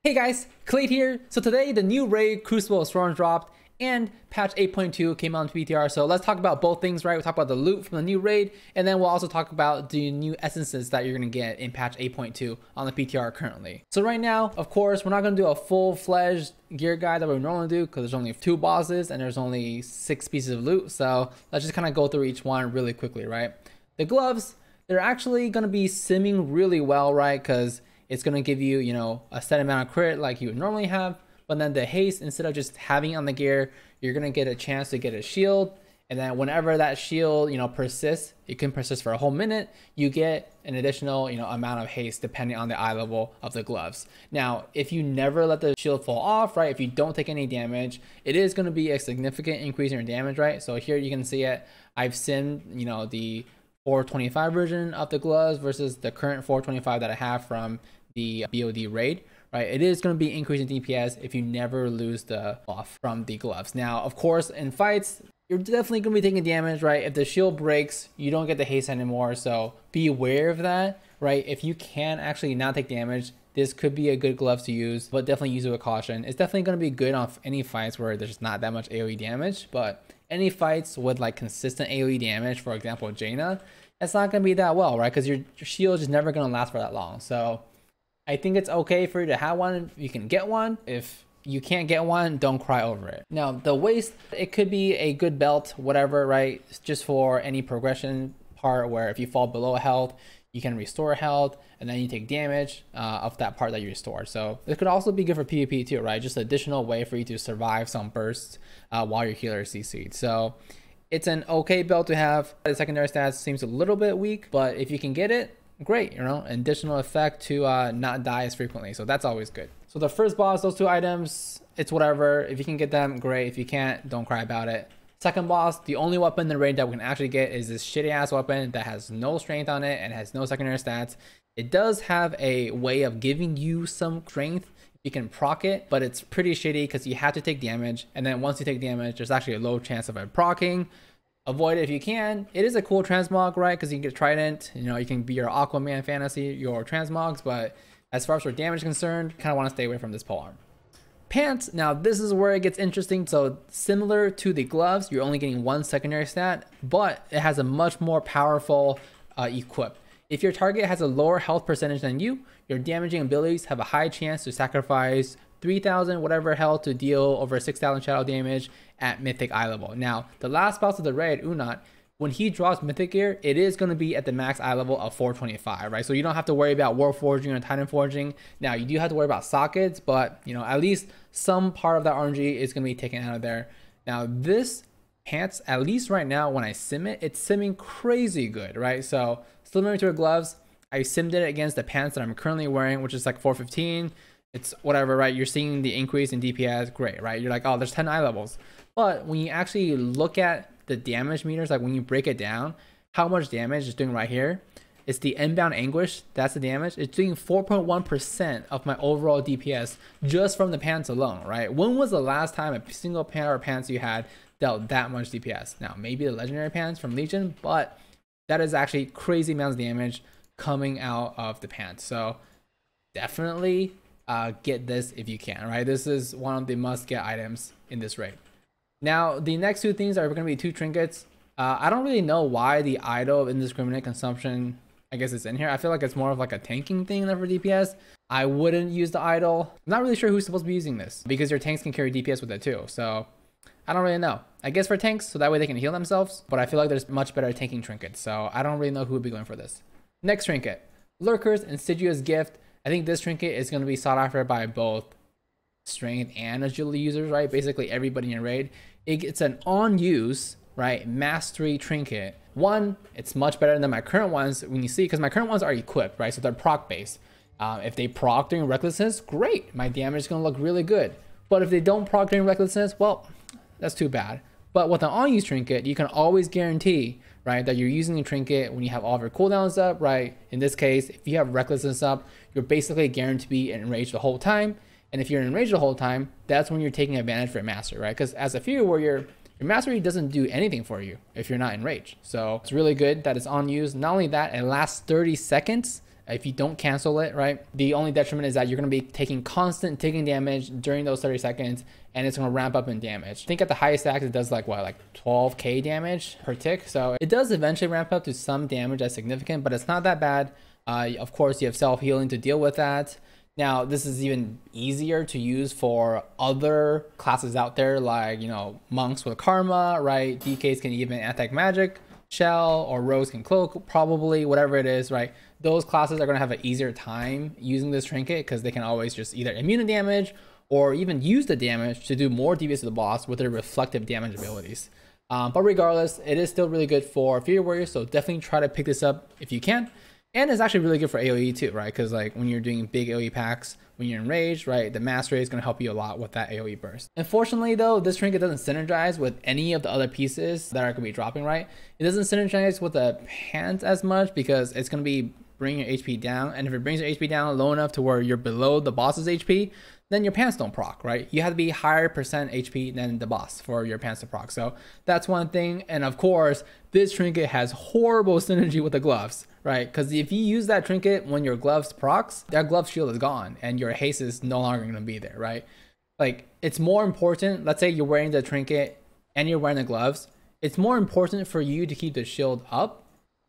Hey guys, Kelade here. So today the new raid Crucible of Storms dropped and patch 8.2 came out in PTR. So let's talk about both things, right? We'll talk about the loot from the new raid, and then we'll also talk about the new essences that you're gonna get in patch 8.2 on the PTR currently. So right now, of course, we're not gonna do a full-fledged gear guide that we normally do because there's only 2 bosses and there's only 6 pieces of loot. So let's just kind of go through each one really quickly, right? The gloves, they're actually gonna be simming really well, right? Because it's going to give you, a set amount of crit like you would normally have. But then the haste, instead of just having it on the gear, you're going to get a chance to get a shield. And then whenever that shield, persists, it can persist for a whole minute, you get an additional, amount of haste depending on the eye level of the gloves. Now, if you never let the shield fall off, right, if you don't take any damage, it is going to be a significant increase in your damage, right? So here you can see it. I've simmed, the 425 version of the gloves versus the current 425 that I have from the BOD raid, right? It is going to be increasing DPS if you never lose the buff from the gloves. Now, of course, in fights, you're definitely going to be taking damage, right? If the shield breaks, you don't get the haste anymore, so be aware of that, right? If you can actually not take damage, this could be a good glove to use, but definitely use it with caution. It's definitely going to be good on any fights where there's not that much AoE damage, but any fights with like consistent AoE damage, for example, Jaina, it's not going to be that well, right? Because your shield is never going to last for that long. So I think it's okay for you to have one if you can get one. If you can't get one, don't cry over it. Now, the waist, it could be a good belt, whatever, right? It's just for any progression part where if you fall below health, you can restore health and then you take damage of that part that you restored. So it could also be good for PvP too, right? Just an additional way for you to survive some bursts while your healer is CC'd. So it's an okay belt to have. The secondary stats seems a little bit weak, but if you can get it, great, additional effect to not die as frequently. So that's always good. So the first boss, those 2 items, it's whatever. If you can get them, great. If you can't, don't cry about it. Second boss, the only weapon in the raid that we can actually get is this shitty ass weapon that has no strength on it and has no secondary stats. It does have a way of giving you some strength. You can proc it, but it's pretty shitty because you have to take damage. And then once you take damage, there's actually a low chance of it procking. Avoid it if you can. It is a cool transmog, right? Because you can get Trident, you can be your Aquaman fantasy, your transmogs, but as far as your damage is concerned, kind of want to stay away from this polearm. Pants, now this is where it gets interesting. So similar to the gloves, you're only getting 1 secondary stat, but it has a much more powerful equip. If your target has a lower health percentage than you, your damaging abilities have a high chance to sacrifice 3,000 whatever health to deal over 6,000 shadow damage at mythic eye level. Now, the last boss of the raid, Unat, when he draws mythic gear, it is going to be at the max eye level of 425, right? So you don't have to worry about war forging or titan forging. Now, you do have to worry about sockets, but at least some part of that RNG is going to be taken out of there. Now, this pants, at least right now when I sim it, it's simming crazy good, right? So similar to the gloves, I simmed it against the pants that I'm currently wearing, which is like 415. It's whatever, right? You're seeing the increase in DPS, great, right? You're like, oh, there's 10 eye levels. But when you actually look at the damage meters, like when you break it down, how much damage it's doing right here, it's the Endbound Anguish, that's the damage. It's doing 4.1% of my overall DPS just from the pants alone, right? When was the last time a single pant or pants you had dealt that much DPS? Now, maybe the legendary pants from Legion, but that is actually crazy amounts of damage coming out of the pants. So definitely get this if you can, right? This is one of the must-get items in this raid. Now, the next 2 things are going to be 2 trinkets. I don't really know why the idol of indiscriminate consumption, I guess, is in here. I feel like it's more of like a tanking thing than for DPS. I wouldn't use the idol. I'm not really sure who's supposed to be using this because your tanks can carry DPS with it too. So I don't really know. I guess for tanks, so that way they can heal themselves. But I feel like there's much better tanking trinkets. So I don't really know who would be going for this. Next trinket, Lurker's Insidious Gift. I think this trinket is going to be sought after by both strength and agility users, right? Basically everybody in raid. It's an on-use, right, mastery trinket. One, it's much better than my current ones when you see, because my current ones are equipped, right? So they're proc based. If they proc during recklessness, great. My damage is going to look really good. But if they don't proc during recklessness, well, that's too bad. But with an on-use trinket, you can always guarantee, right, that you're using the trinket when you have all of your cooldowns up, right? In this case, if you have recklessness up, you're basically guaranteed to be enraged the whole time. And if you're enraged the whole time, that's when you're taking advantage for a master, right? Because as a few warrior, your mastery doesn't do anything for you if you're not enraged. So it's really good that it's on use. Not only that, it lasts 30 seconds if you don't cancel it, right, the only detriment is that you're going to be taking constant ticking damage during those 30 seconds, and it's going to ramp up in damage. I think at the highest stacks, it does like 12k damage per tick. So it does eventually ramp up to some damage that's significant, but it's not that bad. Of course, you have self-healing to deal with that. Now, this is even easier to use for other classes out there, like, monks with karma, right? DKs can even anti-magic shell, or rogues can cloak, probably, whatever it is, right? Those classes are going to have an easier time using this trinket because they can always just either immune to damage or even use the damage to do more DPS to the boss with their reflective damage abilities. But regardless, it is still really good for Fury Warriors, so definitely try to pick this up if you can. And it's actually really good for AoE too, right? Because like when you're doing big AoE packs, when you're enraged, right, the mass rate is going to help you a lot with that AoE burst. Unfortunately though, this trinket doesn't synergize with any of the other pieces that are going to be dropping, right? It doesn't synergize with the pants as much because it's going to be bringing your HP down. And if it brings your HP down low enough to where you're below the boss's HP, then your pants don't proc, right? You have to be higher percent HP than the boss for your pants to proc. So that's one thing. And of course, this trinket has horrible synergy with the gloves, right? Because if you use that trinket when your gloves procs, that glove shield is gone and your haste is no longer going to be there, right? Like, it's more important, let's say you're wearing the trinket and you're wearing the gloves, it's more important for you to keep the shield up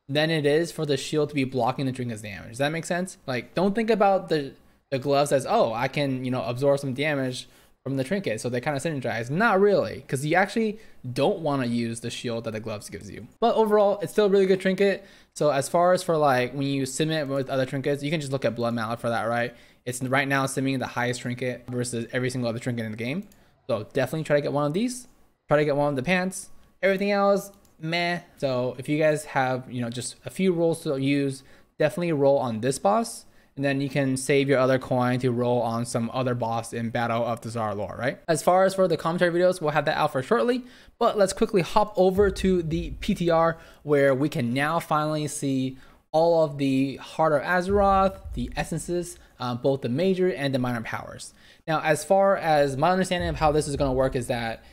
than it is for the shield to be blocking the trinket's damage. Does that make sense? Like, don't think about the gloves as, oh, I can, absorb some damage from the trinket, so they kind of synergize. Not really, because you actually don't want to use the shield that the gloves gives you. But overall, it's still a really good trinket. So as far as for like when you sim it with other trinkets, you can just look at Blood Mallet for that, right? It's right now simming the highest trinket versus every single other trinket in the game. So definitely try to get one of these. Try to get one of the pants. Everything else, meh. So if you guys have, just a few rolls to use, definitely roll on this boss. And then you can save your other coin to roll on some other boss in Battle of the Tsar lore, right? As far as for the commentary videos, we'll have that out for shortly. But let's quickly hop over to the PTR, where we can now finally see all of the Heart of Azeroth, the essences, both the major and the minor powers. Now, as far as my understanding of how this is going to work is that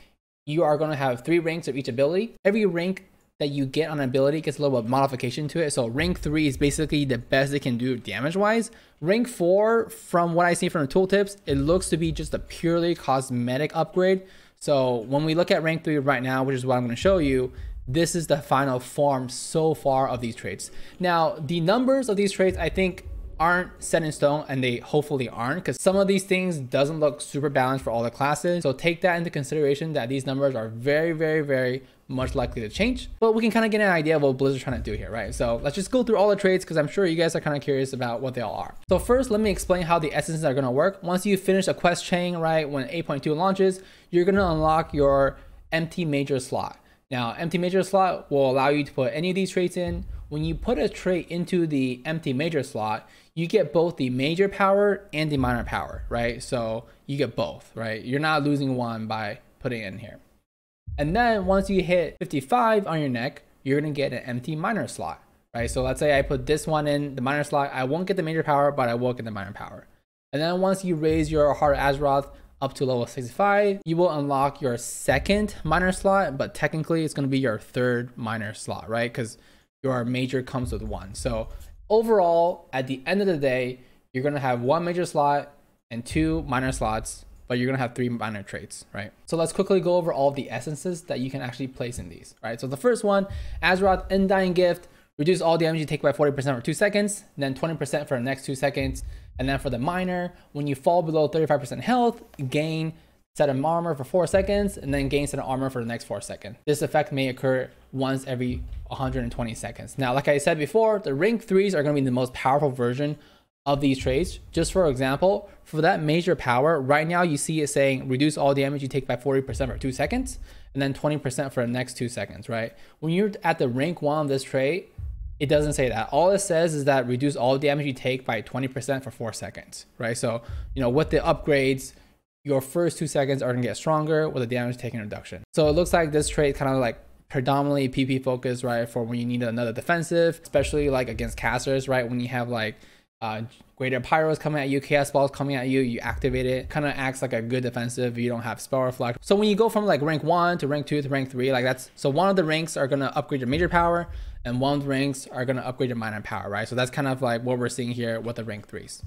you are going to have 3 ranks of each ability. Every rank that you get on an ability gets a little bit of modification to it. So rank 3 is basically the best it can do damage wise. Rank 4, from what I see from the tooltips, it looks to be just a purely cosmetic upgrade. So when we look at rank 3 right now, which is what I'm going to show you, this is the final form so far of these traits. Now, the numbers of these traits, I think, aren't set in stone, and they hopefully aren't, because some of these things doesn't look super balanced for all the classes. So take that into consideration, that these numbers are very, very, very much likely to change. But we can kind of get an idea of what Blizzard's trying to do here, right? So let's just go through all the traits, because I'm sure you guys are kind of curious about what they all are. So first, let me explain how the essences are going to work. Once you finish a quest chain, right, when 8.2 launches, you're going to unlock your empty major slot. Now, empty major slot will allow you to put any of these traits in. When you put a trait into the empty major slot, you get both the major power and the minor power, right? So you get both, right? You're not losing one by putting it in here. And then once you hit 55 on your neck, you're gonna get an empty minor slot, right? So let's say I put this one in the minor slot, I won't get the major power, but I will get the minor power. And then once you raise your Heart of Azeroth up to level 65, you will unlock your second minor slot, but technically it's gonna be your third minor slot, right? Because your major comes with 1. So overall, at the end of the day, you're going to have 1 major slot and 2 minor slots, but you're going to have 3 minor traits, right? So let's quickly go over all of the essences that you can actually place in these, right? So the first one, Azeroth Undying Gift, reduce all damage you take by 40% for 2 seconds, then 20% for the next 2 seconds. And then for the minor, when you fall below 35% health, gain set of armor for 4 seconds, and then gain set of armor for the next 4 seconds. This effect may occur once every 120 seconds. Now, like I said before, the rank 3s are going to be the most powerful version of these traits. Just for example, for that major power, right now you see it saying reduce all damage you take by 40% for 2 seconds, and then 20% for the next 2 seconds, right? When you're at the rank 1 of this trait, it doesn't say that. All it says is that reduce all damage you take by 20% for 4 seconds, right? So, with the upgrades, your first 2 seconds are going to get stronger with a damage taken reduction. So it looks like this trait kind of like predominantly PP focused, right? For when you need another defensive, especially like against casters, right? When you have like greater pyros coming at you, chaos balls coming at you, you activate it, kind of acts like a good defensive if you don't have spell reflect. So when you go from like rank 1 to rank 2 to rank 3, like that's, so one of the ranks are going to upgrade your major power, and one of the ranks are going to upgrade your mana power, right? So that's kind of like what we're seeing here with the rank 3s.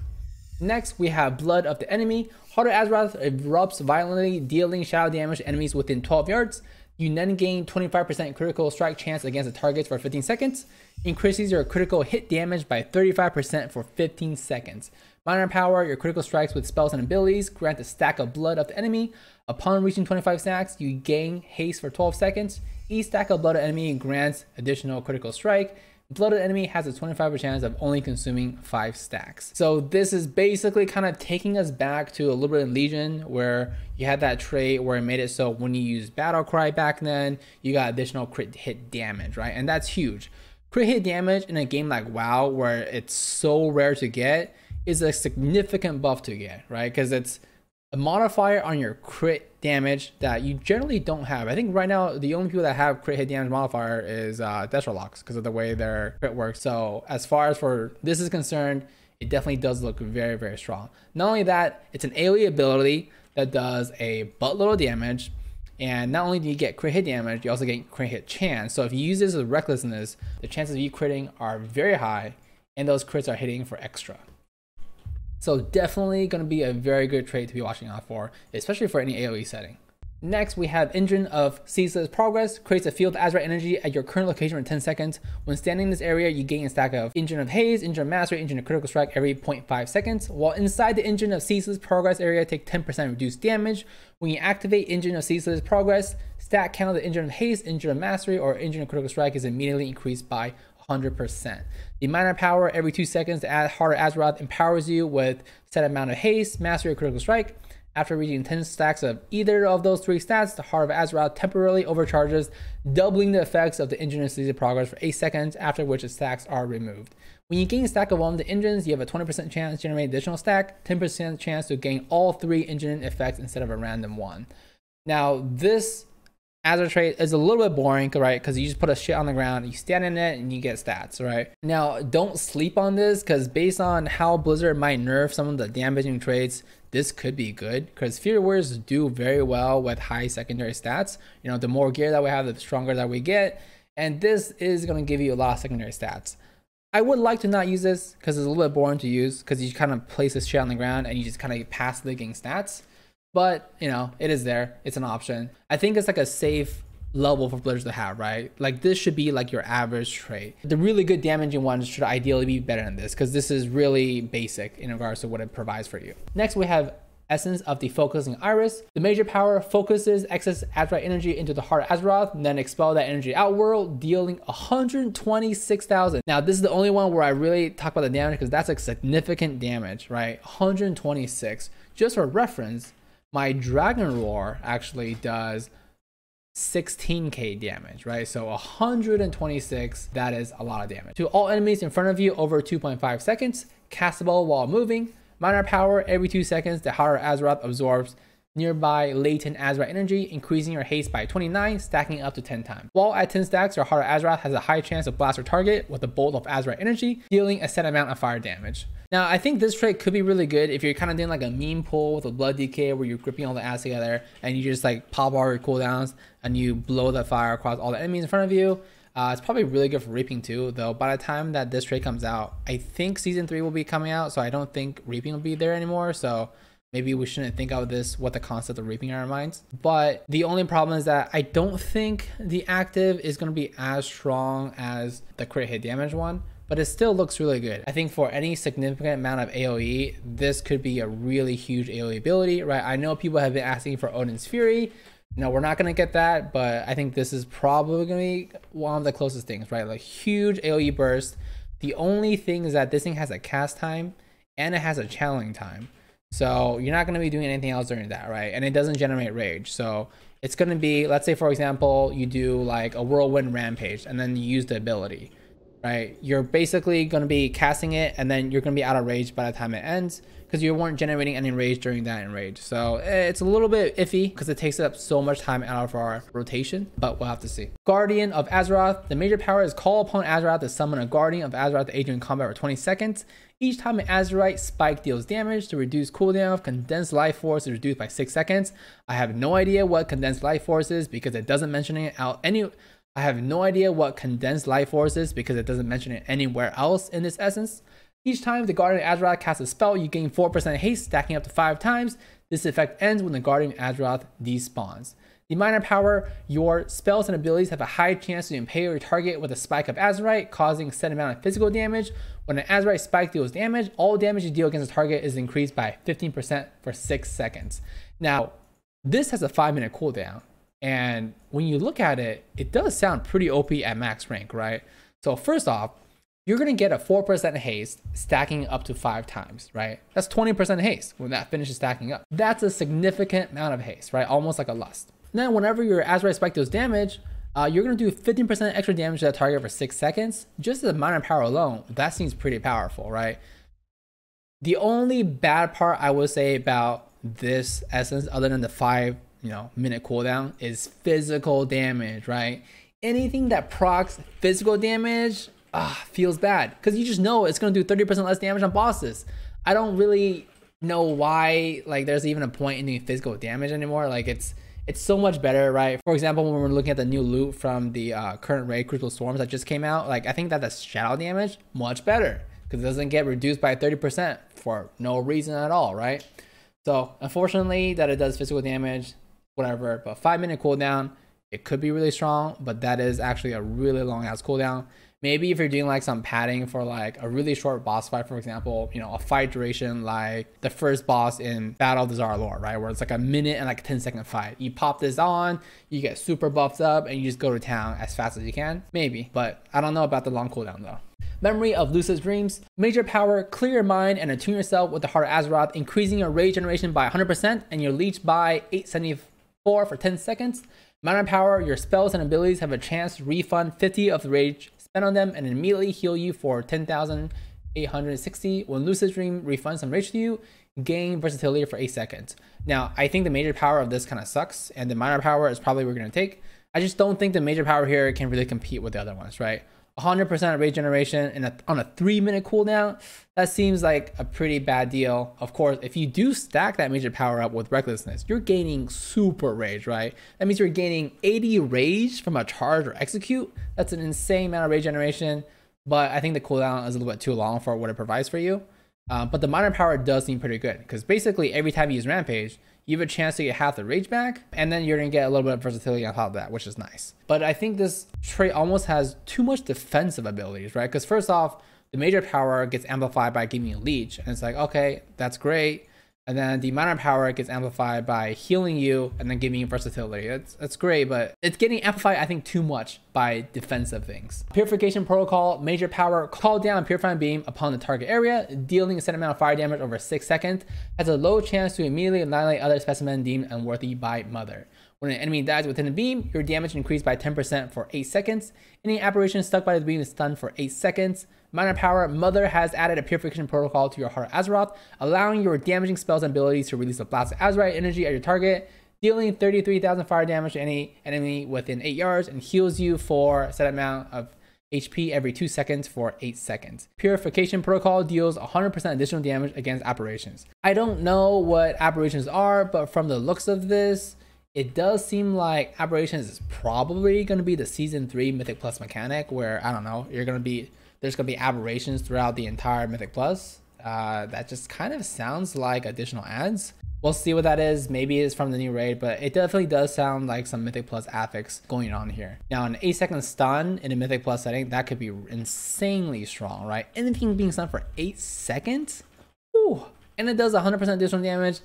Next, we have Blood of the Enemy. Heart of Azeroth erupts violently, dealing shadow damage to enemies within 12 yards. You then gain 25% critical strike chance against the targets for 15 seconds. Increases your critical hit damage by 35% for 15 seconds. Minor power, your critical strikes with spells and abilities grant a stack of Blood of the Enemy. Upon reaching 25 stacks, you gain haste for 12 seconds. Each stack of Blood of the Enemy grants additional critical strike. Blood of the Enemy has a 25% chance of only consuming 5 stacks. So this is basically kind of taking us back to a little bit in Legion, where you had that trait where it made it so when you use Battle Cry back then, you got additional crit hit damage, right? And that's huge. Crit hit damage in a game like WoW, where it's so rare to get, is a significant buff to get, right? Because it's a modifier on your crit damage that you generally don't have. I think right now the only people that have crit hit damage modifier is Destrolox, because of the way their crit works. So as far as for this is concerned, it definitely does look very, very strong. Not only that, it's an AoE ability that does a buttload of damage, and not only do you get crit hit damage, you also get crit hit chance. So if you use this with recklessness, the chances of you critting are very high, and those crits are hitting for extra. So definitely going to be a very good trait to be watching out for, especially for any AoE setting. Next, we have Engine of Ceaseless Progress. Creates a field of Azeroth energy at your current location for 10 seconds. When standing in this area, you gain a stack of Engine of Haze, Engine of Mastery, Engine of Critical Strike every 0.5 seconds. While inside the Engine of Ceaseless Progress area, take 10% reduced damage. When you activate Engine of Ceaseless Progress, stat count of the Engine of Haze, Engine of Mastery, or Engine of Critical Strike is immediately increased by 100%. The minor power every 2 seconds to add Heart of Azeroth empowers you with set amount of haste, mastery, or critical strike. After reaching 10 stacks of either of those 3 stats, the Heart of Azeroth temporarily overcharges, doubling the effects of the Engine of Ceaseless Progress for 8 seconds, after which the stacks are removed. When you gain a stack of one of the engines, you have a 20% chance to generate additional stack, 10% chance to gain all 3 engine effects instead of a random one. Now, this Azeroth trait is a little bit boring, right? Because you just put a shit on the ground, you stand in it, and you get stats, right? Now, don't sleep on this, because based on how Blizzard might nerf some of the damaging traits, this could be good, because Fear Warriors do very well with high secondary stats. You know, the more gear that we have, the stronger that we get, and this is going to give you a lot of secondary stats. I would like to not use this, because it's a little bit boring to use, because you kind of place this shit on the ground, and you just kind of passively gain stats. But, you know, it is there. It's an option. I think it's like a safe level for players to have, right? Like this should be like your average trait. The really good damaging ones should ideally be better than this, because this is really basic in regards to what it provides for you. Next, we have Essence of the Focusing Iris. The major power focuses excess Azeroth energy into the Heart of Azeroth, and then expel that energy outworld, dealing 126,000. Now, this is the only one where I really talk about the damage, because that's like significant damage, right? 126. Just for reference, my Dragon Roar actually does 16k damage, right? So 126, that is a lot of damage. To all enemies in front of you over 2.5 seconds, castable while moving. Minor power, every 2 seconds, the Heart of Azeroth absorbs nearby latent Azeroth energy, increasing your haste by 29, stacking up to 10 times. While at 10 stacks, your Heart of Azeroth has a high chance to blast your target with a bolt of Azeroth energy, dealing a set amount of fire damage. Now, I think this trait could be really good if you're kind of doing like a meme pull with a blood DK, where you're gripping all the ads together and you just like pop all your cooldowns and you blow the fire across all the enemies in front of you. It's probably really good for reaping too, though by the time that this trait comes out, I think season 3 will be coming out, so I don't think reaping will be there anymore. So maybe we shouldn't think of this with the concept of reaping in our minds. But the only problem is that I don't think the active is going to be as strong as the crit hit damage one, but it still looks really good. I think for any significant amount of AoE, this could be a really huge AoE ability, right? I know people have been asking for Odin's Fury. No, we're not going to get that, but I think this is probably going to be one of the closest things, right? Like huge AoE burst. The only thing is that this thing has a cast time and it has a channeling time. So you're not going to be doing anything else during that, right? And it doesn't generate rage. So it's going to be, let's say, for example, you do like a whirlwind rampage and then you use the ability, right? You're basically going to be casting it and then you're going to be out of rage by the time it ends, because you weren't generating any rage during that enrage. So it's a little bit iffy because it takes up so much time out of our rotation, but we'll have to see. Guardian of Azeroth. The major power is call upon Azeroth to summon a Guardian of Azeroth to aid you in combat for 20 seconds. Each time an Azerite spike deals damage, to reduce cooldown of condensed life force is reduced by 6 seconds. I have no idea what condensed life force is because it doesn't mention it out I have no idea what condensed life force is because it doesn't mention it anywhere else in this essence. Each time the Guardian of Azeroth casts a spell, you gain 4% haste, stacking up to 5 times. This effect ends when the Guardian of Azeroth despawns. The minor power, your spells and abilities have a high chance to impale your target with a spike of Azerite, causing a set amount of physical damage. When an Azerite spike deals damage, all damage you deal against the target is increased by 15% for 6 seconds. Now, this has a 5-minute cooldown, and when you look at it, it does sound pretty OP at max rank, right? So first off, you're going to get a 4% haste stacking up to 5 times, right? That's 20% haste when that finishes stacking up. That's a significant amount of haste, right? Almost like a lust. Then whenever your Azerite spike deals damage, you're going to do 15% extra damage to that target for 6 seconds. Just the minor power alone, that seems pretty powerful, right? The only bad part I would say about this essence, other than the 5-minute cooldown, is physical damage, right? Anything that procs physical damage feels bad because you just know it's going to do 30% less damage on bosses. I don't really know why there's even a point in doing physical damage anymore. It's so much better, right? For example, when we're looking at the new loot from the current raid, Crucible of Storms, that just came out, I think that the shadow damage, much better because it doesn't get reduced by 30% for no reason at all, right? So unfortunately that it does physical damage, whatever, but 5-minute cooldown, it could be really strong, but that is actually a really long ass cooldown. Maybe if you're doing some padding for a really short boss fight, for example, a fight duration like the first boss in Battle of the Zarlor, right? Where it's a minute and 10-second fight. You pop this on, you get super buffed up, and you just go to town as fast as you can. Maybe, but I don't know about the long cooldown though. Memory of Lucid Dreams. Major power, clear your mind and attune yourself with the Heart of Azeroth, increasing your rage generation by 100% and your leech by 874 for 10 seconds. Minor power, your spells and abilities have a chance to refund 50 of the rage spent on them and immediately heal you for 10,860. When Lucid Dream refunds some rage to you, gain versatility for 8 seconds. Now, I think the major power of this kind of sucks, and the minor power is probably what we're going to take. I just don't think the major power here can really compete with the other ones, right? 100% rage generation and on a 3-minute cooldown, that seems like a pretty bad deal. Of course, if you do stack that major power up with recklessness, you're gaining super rage, right? That means you're gaining 80 rage from a charge or execute. That's an insane amount of rage generation, but I think the cooldown is a little bit too long for what it provides for you. But the minor power does seem pretty good because basically every time you use Rampage, you have a chance to get half the rage back, and then you're going to get a little bit of versatility on top of that, which is nice. But I think this trait almost has too much defensive abilities, right? Because first off, the major power gets amplified by giving you leech, and it's okay, that's great. And then the minor power gets amplified by healing you and then giving you versatility. That's great, but it's getting amplified, I think, too much by defensive things. Purification protocol, major power, call down Purifying Beam upon the target area, dealing a set amount of fire damage over 6 seconds, has a low chance to immediately annihilate other specimens deemed unworthy by Mother. When an enemy dies within the beam, your damage increased by 10% for 8 seconds. Any apparition stuck by the beam is stunned for 8 seconds. Minor power, Mother has added a purification protocol to your Heart of Azeroth, allowing your damaging spells and abilities to release a blast of Azerite energy at your target, dealing 33,000 fire damage to any enemy within 8 yards, and heals you for a set amount of HP every 2 seconds for 8 seconds. Purification protocol deals 100% additional damage against apparitions. I don't know what apparitions are, but from the looks of this, it does seem like apparitions is probably going to be the season 3 Mythic Plus mechanic, where I don't know, there's going to be aberrations throughout the entire Mythic Plus. That just kind of sounds like additional ads. We'll see what that is. Maybe it's from the new raid, but it definitely does sound like some Mythic Plus affix going on here. Now, an 8-second stun in a Mythic Plus setting, that could be insanely strong, right? Anything being stunned for 8 seconds? Ooh. And it does 100% additional damage.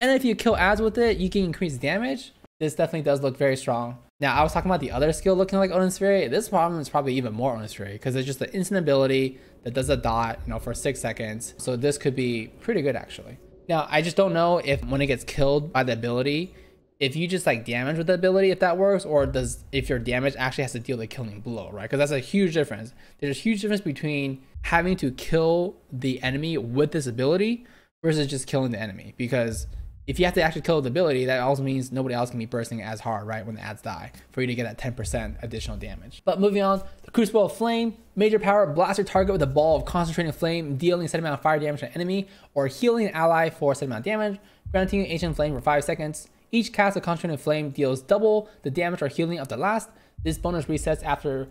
And if you kill ads with it, you can increase damage. This definitely does look very strong. Now, I was talking about the other skill looking like Odin's Fury. This problem is probably even more Odin's Fury because it's just the instant ability that does a dot, for 6 seconds. So this could be pretty good actually. Now, I just don't know if when it gets killed by the ability, if you just damage with the ability, if that works, or if your damage actually has to deal the killing blow, right? Because that's a huge difference. There's a huge difference between having to kill the enemy with this ability versus just killing the enemy, because if you have to actually kill the ability, that also means nobody else can be bursting as hard, right, when the ads die, for you to get that 10% additional damage. But moving on, the Crucible of Flame, major power, blast your target with a ball of concentrating flame, dealing a set amount of fire damage to an enemy, or healing an ally for a set amount of damage, granting ancient flame for 5 seconds. Each cast of concentrated flame deals double the damage or healing of the last. This bonus resets after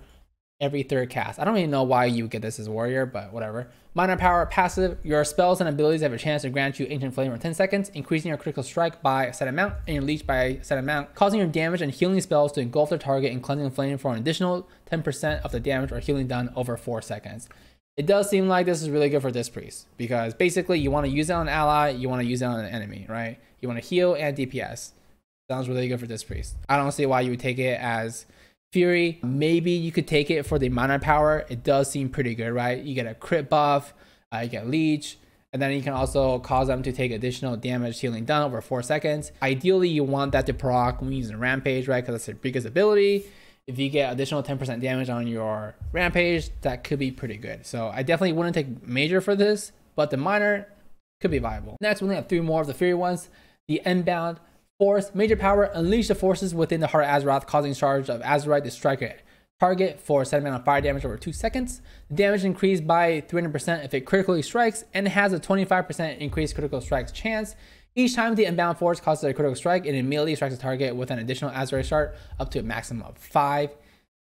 every third cast. I don't really know why you would get this as warrior, but whatever. Minor power passive. Your spells and abilities have a chance to grant you Ancient Flame for 10 seconds, increasing your critical strike by a set amount and your leech by a set amount, causing your damage and healing spells to engulf their target and cleansing flame for an additional 10% of the damage or healing done over 4 seconds. It does seem like this is really good for this priest, because basically you want to use it on an ally, you want to use it on an enemy, right? You want to heal and DPS. Sounds really good for this priest. I don't see why you would take it as Fury. Maybe you could take it for the minor power. It does seem pretty good, right? You get a crit buff, you get leech, and then you can also cause them to take additional damage healing done over 4 seconds. Ideally, you want that to proc when using Rampage, right? Because that's their biggest ability. If you get additional 10% damage on your Rampage, that could be pretty good. So I definitely wouldn't take major for this, but the minor could be viable. Next, we only have 3 more of the Fury ones. The Endbound Force. Major power. Unleash the forces within the Heart of Azeroth, causing charge of Azeroth to strike a target for a set amount of fire damage over 2 seconds. The damage increased by 300% if it critically strikes, and it has a 25% increased critical strike chance. Each time the Endbound Force causes a critical strike, it immediately strikes a target with an additional Azeroth shard up to a maximum of 5.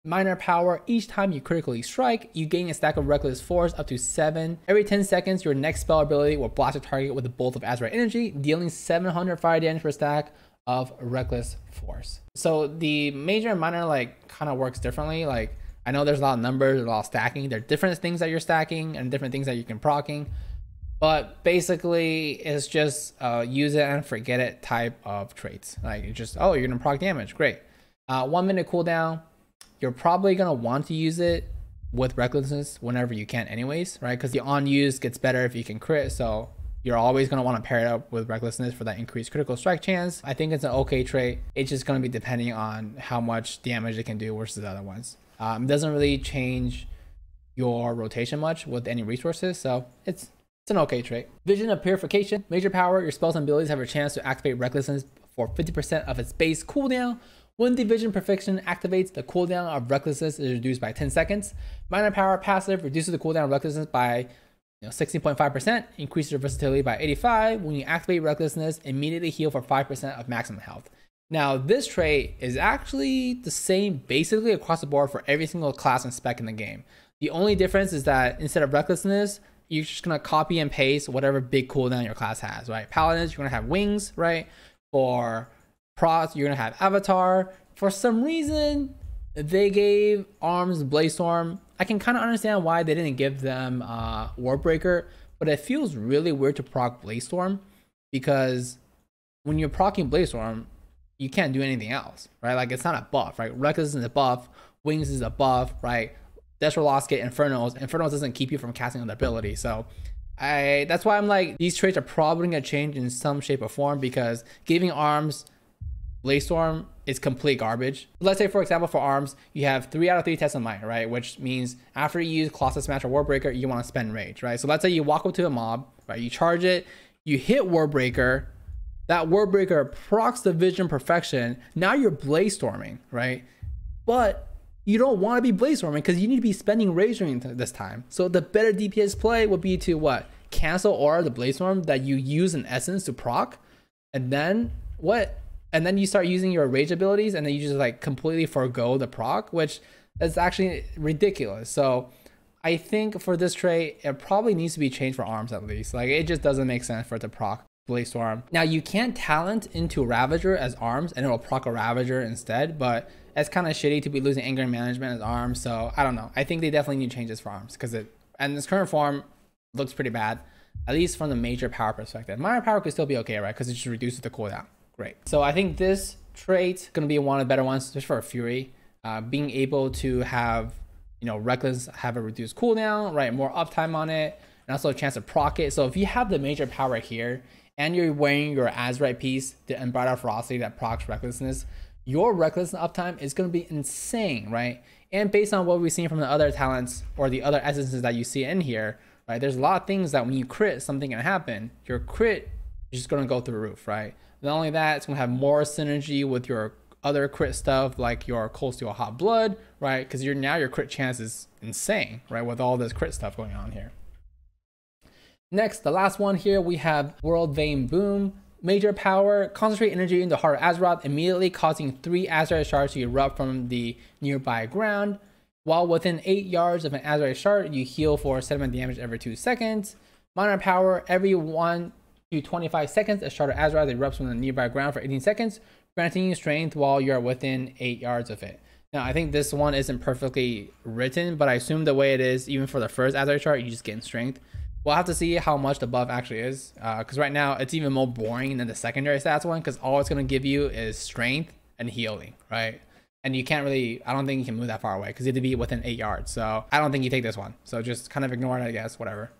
Minor power. Each time you critically strike, you gain a stack of Reckless Force up to 7. Every 10 seconds, your next spell ability will blast a target with a bolt of Azeroth energy, dealing 700 fire damage per stack of Reckless Force. So the major and minor like kind of works differently. Like, I know there's a lot of numbers, there's a lot of stacking. There are different things that you're stacking and different things that you can procking. But basically, it's just use it and forget it type of traits. Like, it's just, oh, you're gonna proc damage, great. 1 minute cooldown. You're probably gonna want to use it with Recklessness whenever you can anyways, right? Because the on use gets better if you can crit, so you're always gonna want to pair it up with Recklessness for that increased critical strike chance. I think it's an okay trait. It's just gonna be depending on how much damage it can do versus the other ones. It doesn't really change your rotation much with any resources, so it's an okay trait. Vision of Purification. Major power. Your spells and abilities have a chance to activate Recklessness for 50% of its base cooldown. When the Vision Perfection activates, the cooldown of Recklessness is reduced by 10 seconds. Minor power passive reduces the cooldown of Recklessness by 16.5%, increases your versatility by 85. When you activate Recklessness, immediately heal for 5% of maximum health. Now, this trait is actually the same basically across the board for every single class and spec in the game. The only difference is that instead of Recklessness, you're just gonna copy and paste whatever big cooldown your class has, right? Paladins, you're gonna have wings, right? For procs, you're gonna have avatar. For some reason, they gave arms Blaze-Storm. I can kind of understand why they didn't give them Warbreaker, but it feels really weird to proc Blaze-Storm, because when you're procking Blaze-Storm, you can't do anything else, right? Like, it's not a buff, right? Reckless is a buff, Wings is a buff, right? Desperate Lost Gate, Infernos doesn't keep you from casting an ability. So that's why I'm like, these traits are probably gonna change in some shape or form, because giving arms Blaze-Storm is complete garbage. Let's say, for example, for arms, you have 3 out of 3 tests of might, right? Which means after you use Colossus Smash or Warbreaker, you want to spend rage, right? So let's say you walk up to a mob, right? You charge it, you hit Warbreaker, that Warbreaker procs the Vision Perfection. Now you're Blaze-Storming, right? But you don't want to be Blaze-Storming because you need to be spending rage during this time. So the better DPS play would be to what? Cancel Aura the Blaze-Storm that you use in Essence to proc, and then what? And then you start using your rage abilities, and then you just like completely forego the proc, which is actually ridiculous. So I think for this trait, it probably needs to be changed for arms at least. Like, it just doesn't make sense for it to proc Blaze-Storm. Now, you can talent into Ravager as arms, and it'll proc a Ravager instead, but it's kind of shitty to be losing Anger Management as arms. So I don't know. I think they definitely need to change this for arms, because and this current form looks pretty bad, at least from the major power perspective. Minor power could still be okay, right? Because it just reduces the cooldown. Great. So I think this trait going to be one of the better ones, especially for a Fury. Being able to have, Reckless have a reduced cooldown, right? More uptime on it, and also a chance to proc it. So if you have the major power here, and you're wearing your Azeroth piece, the Unbridled Ferocity that procs Recklessness, your Recklessness uptime is going to be insane, right? And based on what we've seen from the other talents or the other essences that you see in here, right? There's a lot of things that when you crit, something can happen. Your crit is just going to go through the roof, right? Not only that, it's going to have more synergy with your other crit stuff, like your Cold Steel Hot Blood, right? Because now your crit chance is insane, right? With all this crit stuff going on here. Next, the last one here, we have World Vein Boom. major power, concentrate energy into Heart of Azeroth, immediately causing 3 Azerite shards to erupt from the nearby ground. While within 8 yards of an Azerite shard, you heal for 7 damage every 2 seconds. Minor power, every 1 to 25 seconds, a shard of Azeroth erupts from the nearby ground for 18 seconds, granting you strength while you're within 8 yards of it. Now, I think this one isn't perfectly written, but I assume the way it is, even for the first Azerite shard, you just get strength. We'll have to see how much the buff actually is, because right now it's even more boring than the secondary stats one, because all it's going to give you is strength and healing, right? And you can't really, I don't think you can move that far away, because you have to be within 8 yards. So I don't think you take this one. So just kind of ignore it, I guess, whatever.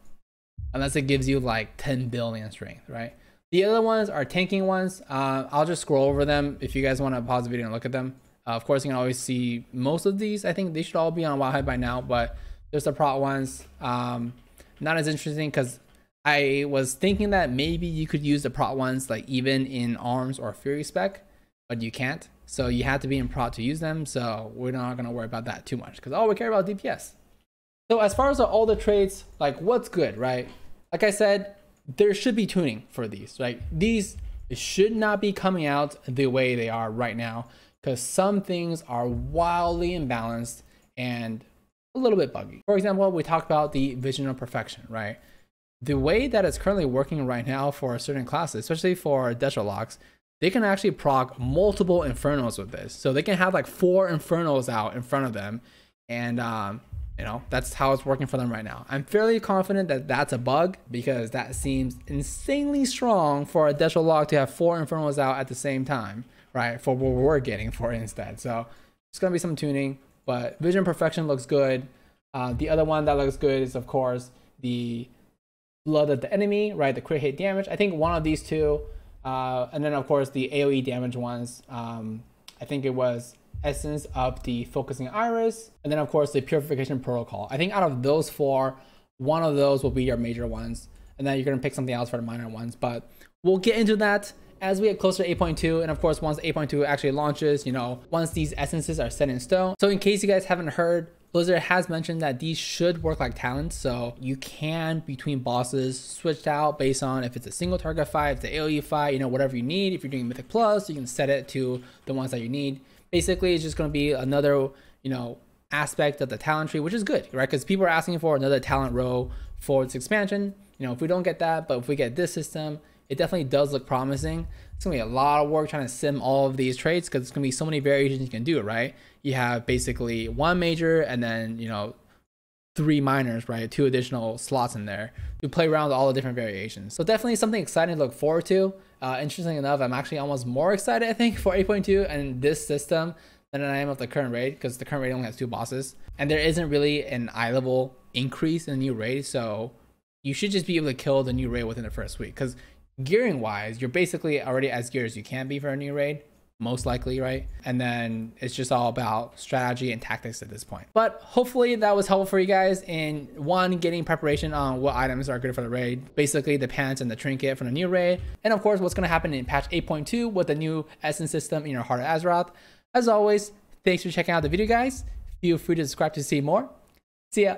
Unless it gives you like 10 billion strength, right? The other ones are tanking ones. I'll just scroll over them if you guys want to pause the video and look at them. Of course, you can always see most of these. I think they should all be on Wildhide by now, but there's the prot ones. Not as interesting, because I was thinking that maybe you could use the prot ones like even in arms or fury spec, but you can't. So you have to be in prot to use them. So we're not going to worry about that too much, because all we care about DPS. So as far as all the traits, like what's good, right? Like I said, there should be tuning for these. Like these should not be coming out the way they are right now, because some things are wildly imbalanced and a little bit buggy. For example, we talked about the Vision of Perfection, right? The way that it's currently working right now for certain classes, especially for Destrolox, they can actually proc multiple Infernos with this. So they can have like 4 Infernos out in front of them, and you know, that's how it's working for them right now. I'm fairly confident that that's a bug, because that seems insanely strong for a Destrolox to have 4 Infernos out at the same time, right? For what we're getting for it instead. So it's gonna be some tuning, but Vision Perfection looks good. The other one that looks good is, of course, the Blood of the Enemy, right? The crit hit damage. I think one of these two, and then of course the AoE damage ones. I think it was Essence of the Focusing Iris, and then of course the Purification Protocol. I think out of those 4, one of those will be your major ones, and then you're gonna pick something else for the minor ones. But we'll get into that as we get closer to 8.2, and of course once 8.2 actually launches, you know, once these essences are set in stone. So in case you guys haven't heard, Blizzard has mentioned that these should work like talents, so you can, between bosses, switch out based on if it's a single target fight, if it's an AoE fight, you know, whatever you need. If you're doing Mythic Plus, you can set it to the ones that you need. Basically, it's just going to be another, you know, aspect of the talent tree, which is good, right? Because people are asking for another talent row for this expansion. You know, if we don't get that, but if we get this system, it definitely does look promising. It's gonna be a lot of work trying to sim all of these traits, because it's gonna be so many variations you can do, right? You have basically 1 major and then, you know, 3 minors, right? 2 additional slots in there to play around with all the different variations. So definitely something exciting to look forward to. Interestingly enough, I'm actually almost more excited, I think, for 8.2 and this system than I am of the current raid, because the current raid only has 2 bosses, and there isn't really an eye level increase in the new raid. So you should just be able to kill the new raid within the first week, because gearing wise, you're basically already as geared as you can be for a new raid, most likely, right? And then it's just all about strategy and tactics at this point. But hopefully that was helpful for you guys in, one, getting preparation on what items are good for the raid, basically the pants and the trinket for the new raid, and of course what's going to happen in patch 8.2 with the new essence system in your Heart of Azeroth. As always, thanks for checking out the video, guys. Feel free to subscribe to see more. See ya.